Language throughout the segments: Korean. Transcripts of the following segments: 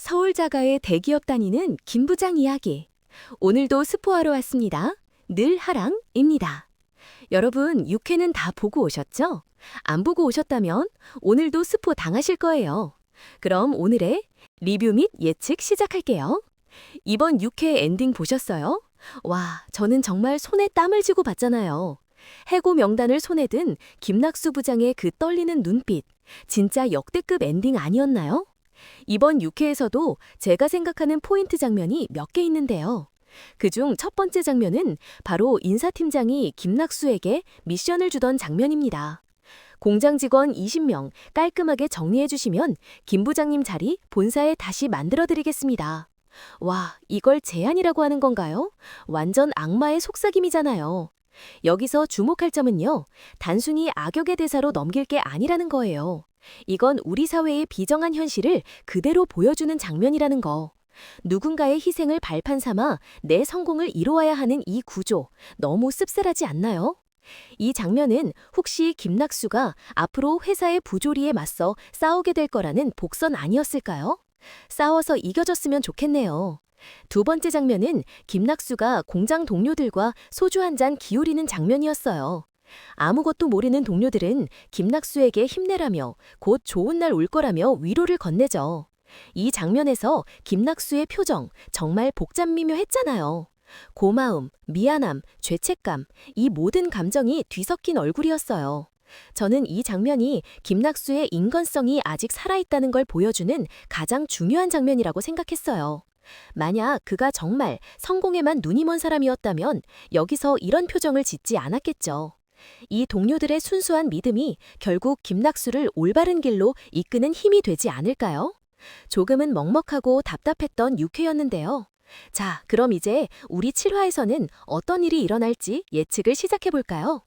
서울 자가의 대기업 다니는 김 부장 이야기. 오늘도 스포하러 왔습니다. 늘 하랑입니다. 여러분, 6회는 다 보고 오셨죠? 안 보고 오셨다면 오늘도 스포 당하실 거예요. 그럼 오늘의 리뷰 및 예측 시작할게요. 이번 6회 엔딩 보셨어요? 와, 저는 정말 손에 땀을 쥐고 봤잖아요. 해고 명단을 손에 든 김낙수 부장의 그 떨리는 눈빛. 진짜 역대급 엔딩 아니었나요? 이번 6회에서도 제가 생각하는 포인트 장면이 몇 개 있는데요. 그중 첫 번째 장면은 바로 인사팀장이 김낙수에게 미션을 주던 장면입니다. 공장 직원 20명 깔끔하게 정리해 주시면 김 부장님 자리 본사에 다시 만들어 드리겠습니다. 와, 이걸 제안이라고 하는 건가요? 완전 악마의 속삭임이잖아요. 여기서 주목할 점은요, 단순히 악역의 대사로 넘길 게 아니라는 거예요. 이건 우리 사회의 비정한 현실을 그대로 보여주는 장면이라는 거. 누군가의 희생을 발판 삼아 내 성공을 이루어야 하는 이 구조, 너무 씁쓸하지 않나요? 이 장면은 혹시 김낙수가 앞으로 회사의 부조리에 맞서 싸우게 될 거라는 복선 아니었을까요? 싸워서 이겨줬으면 좋겠네요. 두 번째 장면은 김낙수가 공장 동료들과 소주 한 잔 기울이는 장면이었어요. 아무것도 모르는 동료들은 김낙수에게 힘내라며 곧 좋은 날 올 거라며 위로를 건네죠. 이 장면에서 김낙수의 표정 정말 복잡미묘했잖아요. 고마움, 미안함, 죄책감, 이 모든 감정이 뒤섞인 얼굴이었어요. 저는 이 장면이 김낙수의 인간성이 아직 살아있다는 걸 보여주는 가장 중요한 장면이라고 생각했어요. 만약 그가 정말 성공에만 눈이 먼 사람이었다면 여기서 이런 표정을 짓지 않았겠죠. 이 동료들의 순수한 믿음이 결국 김낙수를 올바른 길로 이끄는 힘이 되지 않을까요? 조금은 먹먹하고 답답했던 6회였는데요. 자, 그럼 이제 우리 7화에서는 어떤 일이 일어날지 예측을 시작해볼까요?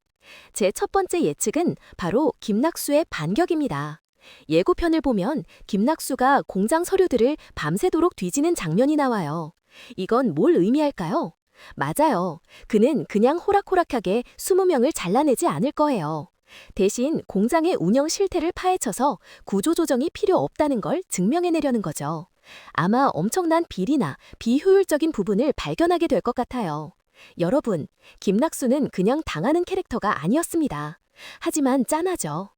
제 첫 번째 예측은 바로 김낙수의 반격입니다. 예고편을 보면 김낙수가 공장 서류들을 밤새도록 뒤지는 장면이 나와요. 이건 뭘 의미할까요? 맞아요. 그는 그냥 호락호락하게 20명을 잘라내지 않을 거예요. 대신 공장의 운영 실태를 파헤쳐서 구조조정이 필요 없다는 걸 증명해내려는 거죠. 아마 엄청난 비리나 비효율적인 부분을 발견하게 될 것 같아요. 여러분, 김낙수는 그냥 당하는 캐릭터가 아니었습니다. 하지만 짠하죠.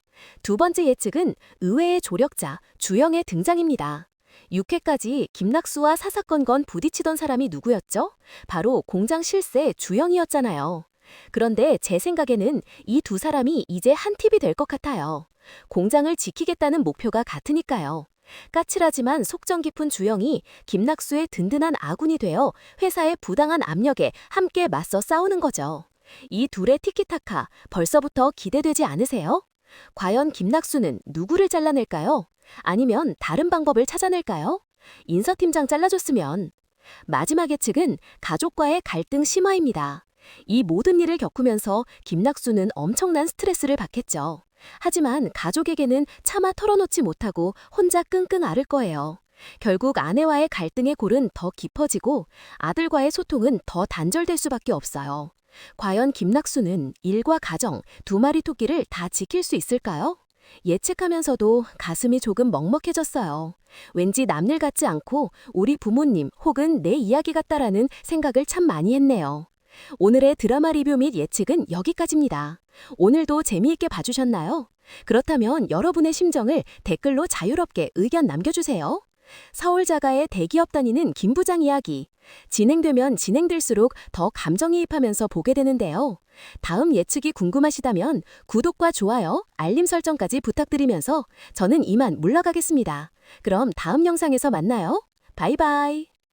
두 번째 예측은 의외의 조력자 주영의 등장입니다. 6회까지 김낙수와 사사건건 부딪히던 사람이 누구였죠? 바로 공장 실세 주영이었잖아요. 그런데 제 생각에는 이 두 사람이 이제 한 팀이 될 것 같아요. 공장을 지키겠다는 목표가 같으니까요. 까칠하지만 속정 깊은 주영이 김낙수의 든든한 아군이 되어 회사의 부당한 압력에 함께 맞서 싸우는 거죠. 이 둘의 티키타카 벌써부터 기대되지 않으세요? 과연 김낙수는 누구를 잘라낼까요? 아니면 다른 방법을 찾아낼까요? 인사팀장 잘라줬으면. 마지막 예측은 가족과의 갈등 심화입니다. 이 모든 일을 겪으면서 김낙수는 엄청난 스트레스를 받겠죠. 하지만 가족에게는 차마 털어놓지 못하고 혼자 끙끙 앓을 거예요. 결국 아내와의 갈등의 골은 더 깊어지고 아들과의 소통은 더 단절될 수밖에 없어요. 과연 김낙수는 일과 가정, 두 마리 토끼를 다 지킬 수 있을까요? 예측하면서도 가슴이 조금 먹먹해졌어요. 왠지 남일 같지 않고 우리 부모님 혹은 내 이야기 같다라는 생각을 참 많이 했네요. 오늘의 드라마 리뷰 및 예측은 여기까지입니다. 오늘도 재미있게 봐주셨나요? 그렇다면 여러분의 심정을 댓글로 자유롭게 의견 남겨주세요. 서울 자가의 대기업 다니는 김 부장 이야기. 진행되면 진행될수록 더 감정이입하면서 보게 되는데요. 다음 예측이 궁금하시다면 구독과 좋아요, 알림 설정까지 부탁드리면서 저는 이만 물러가겠습니다. 그럼 다음 영상에서 만나요. 바이바이.